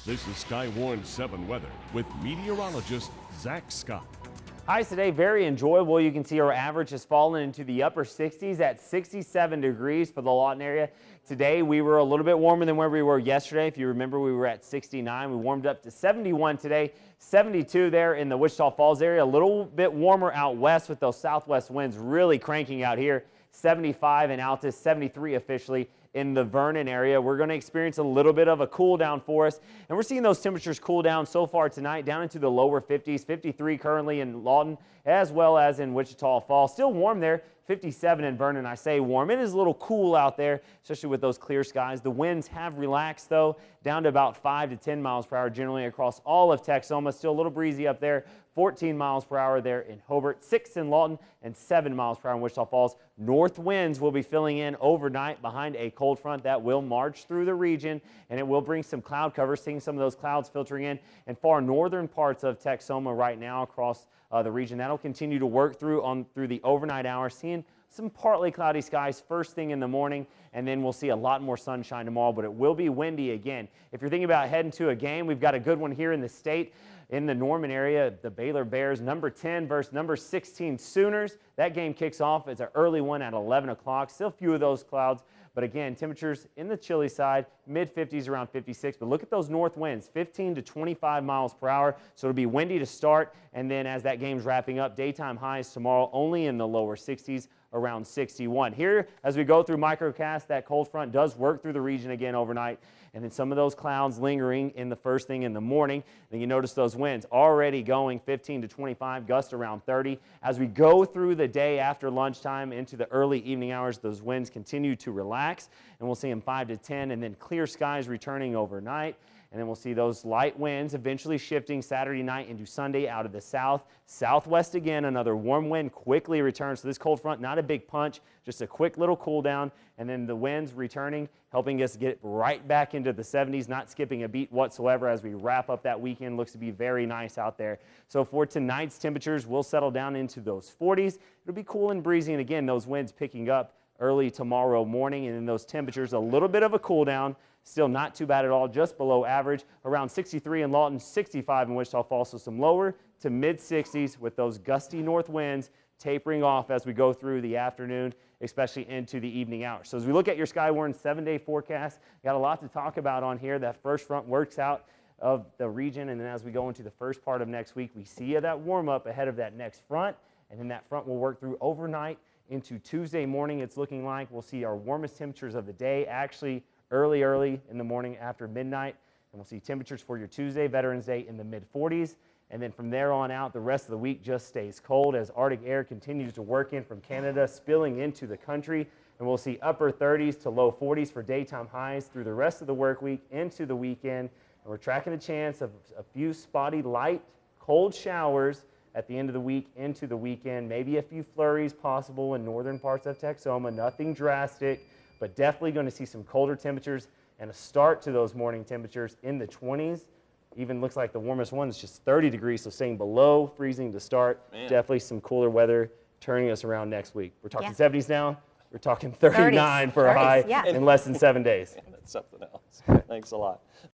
This is Skywarn 7 weather with meteorologist Zac Scott. Highs today very enjoyable. You can see our average has fallen into the upper 60s at 67 degrees for the Lawton area. Today we were a little bit warmer than where we were yesterday. If you remember, we were at 69. We warmed up to 71 today, 72 there in the Wichita Falls area. A little bit warmer out west with those southwest winds really cranking out here. 75 in Altus, 73 officially in the Vernon area. We're going to experience a little bit of a cool down for us, and we're seeing those temperatures cool down so far tonight down into the lower 50s, 53 currently in Lawton as well as in Wichita Falls. Still warm there, 57 in Vernon. I say warm. It is a little cool out there, especially with those clear skies. The winds have relaxed though, down to about 5 to 10 miles per hour generally across all of Texoma. Still a little breezy up there. 14 miles per hour there in Hobart, 6 in Lawton, and 7 miles per hour in Wichita Falls. North winds will be filling in overnight behind a cold front that will march through the region, and it will bring some cloud cover, seeing some of those clouds filtering in far northern parts of Texoma right now across the region. That'll continue to work through the overnight hours, seeing some partly cloudy skies first thing in the morning, and then we'll see a lot more sunshine tomorrow, but it will be windy again. If you're thinking about heading to a game, we've got a good one here in the state. In the Norman area, the Baylor Bears, number 10 versus number 16 Sooners. That game kicks off. It's an early one at 11 o'clock. Still a few of those clouds, but again, temperatures in the chilly side, mid-50s around 56. But look at those north winds, 15 to 25 miles per hour. So it'll be windy to start, and then as that game's wrapping up, daytime highs tomorrow only in the lower 60s, around 61. Here, as we go through microcast, that cold front does work through the region again overnight, and then some of those clouds lingering in the first thing in the morning. Then you notice those winds already going 15 to 25, gusts around 30. As we go through the day after lunchtime into the early evening hours, those winds continue to relax, and we'll see them 5 to 10, and then clear skies returning overnight. And then we'll see those light winds eventually shifting Saturday night into Sunday out of the south. Southwest again, another warm wind quickly returns. So this cold front, not a big punch, just a quick little cool down. And then the winds returning, helping us get right back into the 70s, not skipping a beat whatsoever as we wrap up that weekend. Looks to be very nice out there. So for tonight's temperatures, we'll settle down into those 40s. It'll be cool and breezy. And again, those winds picking up early tomorrow morning, and then those temperatures, a little bit of a cool down. Still not too bad at all, just below average, around 63 in Lawton, 65 in Wichita Falls, so some lower to mid-60s with those gusty north winds tapering off as we go through the afternoon, especially into the evening hours. So as we look at your Skywarn 7-day forecast, got a lot to talk about on here. That first front works out of the region, and then as we go into the first part of next week, we see that warm-up ahead of that next front, and then that front will work through overnight into Tuesday morning. It's looking like we'll see our warmest temperatures of the day actually early in the morning after midnight, and we'll see temperatures for your Tuesday, Veterans Day, in the mid-40s, and then from there on out, the rest of the week just stays cold as Arctic air continues to work in from Canada, spilling into the country, and we'll see upper 30s to low 40s for daytime highs through the rest of the work week into the weekend, and we're tracking the chance of a few spotty, light, cold showers at the end of the week into the weekend, maybe a few flurries possible in northern parts of Texoma, nothing drastic, but definitely going to see some colder temperatures and a start to those morning temperatures in the 20s. Even looks like the warmest one is just 30 degrees, so staying below freezing to start. Man. Definitely some cooler weather turning us around next week. We're talking 70s now. We're talking 39 for a high in less than 7 days. Man, that's something else. Thanks a lot.